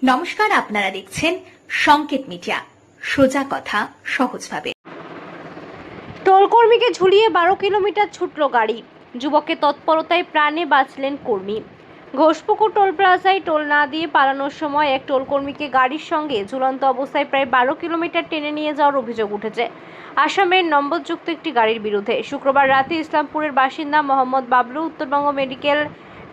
নমস্কার, আপনারা দেখছেন সংকেত মিডিয়া, সোজা কথা সহজভাবে। টোলকর্মীকে ঝুলিয়ে 12 কিলোমিটার ছুটল গাড়ি। যুবকের তৎপরতায় প্রাণে বাঁচলেন কর্মী। ঘোষপুকুর টোল প্লাজায় টোল না দিয়ে পালানোর সময় এক টোলকর্মীকে গাড়ির সঙ্গে ঝুলন্ত অবস্থায় প্রায় 12 কিলোমিটার টেনে নিয়ে যাওয়ার অভিযোগ উঠেছে আসামের নম্বরযুক্ত একটি গাড়ির বিরুদ্ধে। শুক্রবার রাতে ইসলামপুরের বাসিন্দা মোহাম্মদ বাবলু উত্তরবঙ্গ মেডিকেল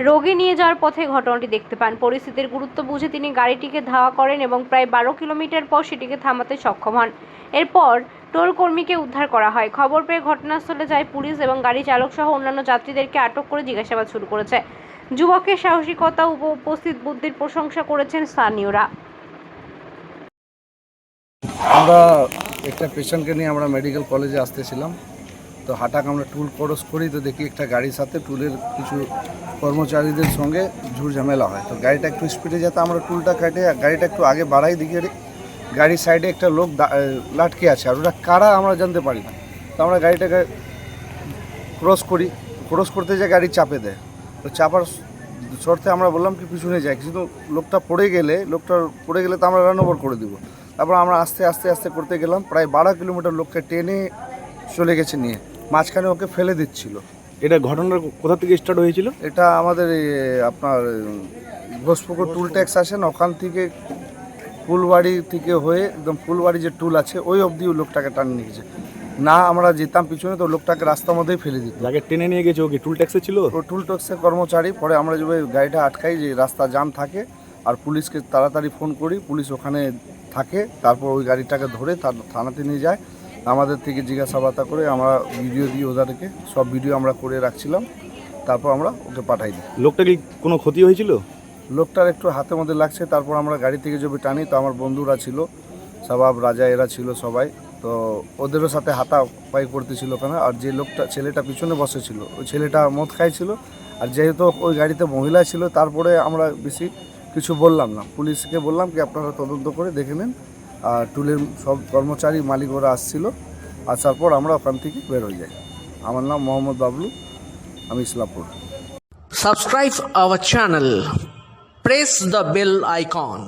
রোগী নিয়ে যাওয়ার পথে ঘটনাটি দেখতে পান। পরিস্থিতির গুরুত্ব বুঝে তিনি গাড়িটিকে ধাওয়া করেন এবং প্রায় 12 কিলোমিটার পর সেটিকে থামাতে সক্ষম হন। এরপর টোল কর্মীকে উদ্ধার করা হয়। খবর পেয়ে ঘটনাস্থলে যায় পুলিশ এবং গাড়ি চালক সহ অন্যান্য যাত্রীদেরকে আটক করে জিজ্ঞাসাবাদ শুরু করেছে। যুবকের সাহসিকতা ও উপস্থিত বুদ্ধির প্রশংসা করেছেন স্থানীয়রা। আমরা একটা পেশেন্টকে নিয়ে আমরা মেডিকেল কলেজে আসতেছিলাম, তো হঠাৎ আমরা টুল ক্রস করি, তো দেখি একটা গাড়ির সাথে টুলের কিছু কর্মচারীদের সঙ্গে ঝামেলা হয়। তো গাড়িটা একটু স্পিডে যেতে আমরা টুলটা কাটে গাড়িটা একটু আগে বাড়াই, দিকে গাড়ির সাইডে একটা লোক লাটকে আছে, আর ওটা কারা আমরা জানতে পারি না। তো আমরা গাড়িটাকে ক্রস করতে যে গাড়ি চাপে দেয়, তো চাপার শর্তে আমরা বললাম কি পিছনে যাই, কিন্তু লোকটা পড়ে গেলে তো আমরা রান ওভার করে দিব। তারপর আমরা আস্তে আস্তে করতে গেলাম, প্রায় 12 কিলোমিটার লোককে টেনে চলে গেছে নিয়ে, মাঝখানে ওকে ফেলে দিচ্ছিল। এটা ঘটনার কোথা থেকে স্টার্ট হয়েছিল? এটা আমাদের আপনার ঘোষপুকুর টুল ট্যাক্স আসেন, ওখান থেকে ফুলবাড়ি থেকে হয়ে একদম ফুলবাড়ি যে টুল আছে ওই অবধি লোকটাকে টান নিয়ে গেছে। না আমরা যেতাম পিছনে, তো লোকটাকে রাস্তার মধ্যেই ফেলে দিত। যাকে টেনে নিয়ে গেছে ওকে টুল ট্যাক্সে ছিল? ও টুল ট্যাক্সের কর্মচারী। পরে আমরা যে গাড়িটা আটকাই, যে রাস্তা জাম থাকে, আর পুলিশকে তাড়াতাড়ি ফোন করি, পুলিশ ওখানে থাকে। তারপর ওই গাড়িটাকে ধরে থানাতে নিয়ে যায়, আমাদের থেকে জিজ্ঞাসাবাদ করে আমরা ভিডিও দিই ওদেরকে, সব ভিডিও আমরা করে রাখছিলাম। তারপর আমরা ওকে পাঠাই দিই। লোকটা কি কোনো ক্ষতি হয়েছিল? লোকটার একটু হাতের মধ্যে লাগছে। তারপর আমরা গাড়ি থেকে যদি টানি, তো আমার বন্ধুরা ছিল, সবাব রাজা এরা ছিল সবাই, তো ওদেরও সাথে হাতাপাই করতেছিল ওখানে। আর যে ছেলেটা পিছনে বসেছিল, ওই ছেলেটা মদ খাইছিল। আর যেহেতু ওই গাড়িতে মহিলা ছিল, তারপরে আমরা বেশি কিছু বললাম না, পুলিশকে বললাম কি আপনারা তদন্ত করে দেখে নেন। আর টুলের সব কর্মচারী মালিক ওরা আসছিল, আসার পর আমরা ওখান থেকে বের হয়ে যাই। আমার নাম মোহাম্মদ বাবলু, আমি Islampur. Subscribe our channel. Press the bell icon.